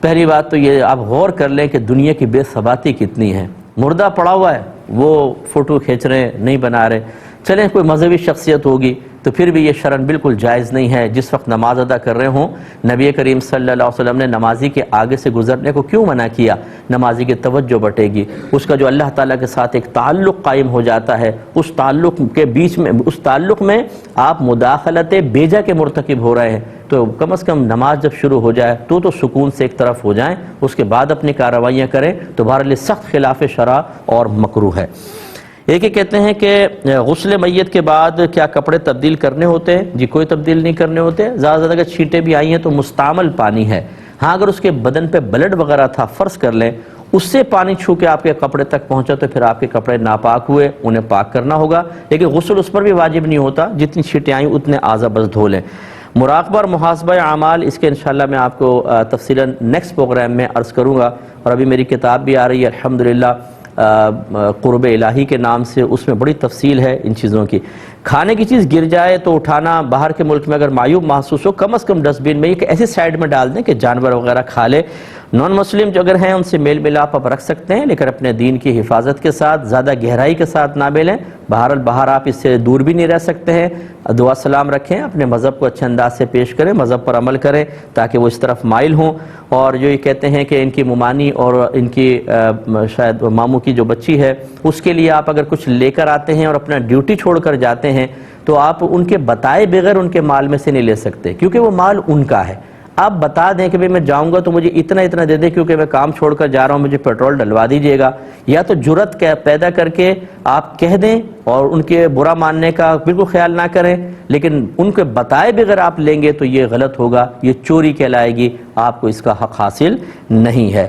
پہلی بات تو یہ آپ غور کر لیں کہ دنیا کی بے ثباتی کتنی ہے۔ مردہ پڑا ہوا ہے، وہ فوٹو کھینچ رہے ہیں، نہیں بنا رہے۔ چلیں کوئی مذہبی شخصیت ہوگی تو پھر بھی یہ شرعاً بالکل جائز نہیں ہے۔ جس وقت نماز ادا کر رہے ہوں، نبی کریم صلی اللہ علیہ وسلم نے نمازی کے آگے سے گزرنے کو کیوں منع کیا؟ نمازی کی توجہ بٹے گی، اس کا جو اللہ تعالیٰ کے ساتھ ایک تعلق قائم ہو جاتا ہے، اس تعلق کے بیچ میں، اس تعلق میں آپ مداخلت بیجا کے مرتکب ہو رہے ہیں، تو کم از کم نماز جب شروع ہو جائے تو سکون سے ایک طرف ہو جائیں، اس کے بعد اپنی کارروائیاں کریں، تو بہرحال سخت خلاف شرع اور مکروہ ہے۔ ایک ہی کہتے ہیں کہ غسل میت کے بعد کیا کپڑے تبدیل کرنے ہوتے ہیں؟ جی کوئی تبدیل نہیں کرنے ہوتے، زیادہ سے زیادہ اگر چھینٹیں بھی آئی ہیں تو مستعمل پانی ہے۔ ہاں اگر اس کے بدن پہ بلڈ وغیرہ تھا، فرض کر لیں اس سے پانی چھو کے آپ کے کپڑے تک پہنچا تو پھر آپ کے کپڑے ناپاک ہوئے، انہیں پاک کرنا ہوگا، لیکن غسل اس پر بھی واجب نہیں ہوتا، جتنی چھینٹیں آئیں اتنے اعضاء بس دھو لیں۔ مراقبہ اور محاسبہ اعمال، اس کے انشاءاللہ میں آپ کو تفصیلاً نیکسٹ پروگرام میں عرض کروں گا، اور ابھی میری کتاب بھی آ رہی ہے الحمدللہ قرب الہی کے نام سے، اس میں بڑی تفصیل ہے ان چیزوں کی۔ کھانے کی چیز گر جائے تو اٹھانا، باہر کے ملک میں اگر معیوب محسوس ہو کم از کم ڈسٹ بن میں ایک ایسی سائیڈ میں ڈال دیں کہ جانور وغیرہ کھا لے۔ نان مسلم جو اگر ہیں ان سے میل ملاپ آپ رکھ سکتے ہیں، لیکن اپنے دین کی حفاظت کے ساتھ، زیادہ گہرائی کے ساتھ نہ ملیں۔ باہر آپ اس سے دور بھی نہیں رہ سکتے ہیں۔ دعا سلام رکھیں، اپنے مذہب کو اچھے انداز سے پیش کریں، مذہب پر عمل کریں تاکہ وہ اس طرف مائل ہوں۔ اور جو یہ کہتے ہیں کہ ان کی ممانی اور ان کی شاید ماموں کی جو بچی ہے، اس کے لیے آپ اگر کچھ لے کر آتے ہیں اور اپنا ڈیوٹی چھوڑ کر جاتے ہیں تو آپ ان کے بتائے بغیر ان کے مال میں سے نہیں لے سکتے، کیونکہ وہ مال ان کا ہے۔ آپ بتا دیں کہ بھئی میں جاؤں گا تو مجھے اتنا اتنا دے دیں کیونکہ میں کام چھوڑ کر جا رہا ہوں، مجھے پیٹرول ڈلوا دیجئے گا، یا تو جرت پیدا کر کے آپ کہہ دیں اور ان کے برا ماننے کا بالکل خیال نہ کریں، لیکن ان کے بتائے بغیر آپ لیں گے تو یہ غلط ہوگا، یہ چوری کہلائے گی، آپ کو اس کا حق حاصل نہیں ہے۔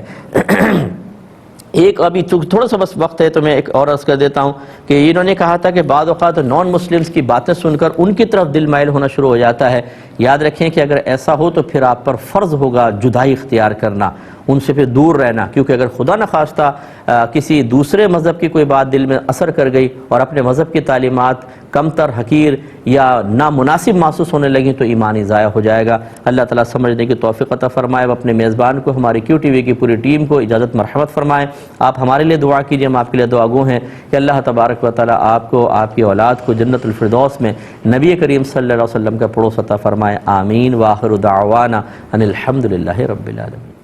ایک ابھی تھوڑا سا بس وقت ہے تو میں ایک اور عرض کر دیتا ہوں کہ انہوں نے کہا تھا کہ بعض اوقات نان مسلمز کی باتیں سن کر ان کی طرف دل مائل ہونا شروع ہو جاتا ہے۔ یاد رکھیں کہ اگر ایسا ہو تو پھر آپ پر فرض ہوگا جدائی اختیار کرنا، ان سے پھر دور رہنا، کیونکہ اگر خدا نخواستہ کسی دوسرے مذہب کی کوئی بات دل میں اثر کر گئی اور اپنے مذہب کی تعلیمات کمتر، حقیر یا نامناسب محسوس ہونے لگیں تو ایمان ہی ضائع ہو جائے گا۔ اللہ تعالیٰ سمجھنے کی توفیق عطا فرمائے۔ اپنے میزبان کو، ہماری کیو ٹی وی کی پوری ٹیم کو اجازت مرحمت فرمائیں۔ آپ ہمارے لیے دعا کیجئے، ہم آپ کے لیے دعا گو ہیں کہ اللہ تبارک و تعالیٰ آپ کو، آپ کی اولاد کو جنت الفردوس میں نبی کریم صلی اللہ علیہ وسلم کا پڑوس عطا فرمائے۔ آمین۔ وآخر دعوانا ان الحمدللہ رب العالمین۔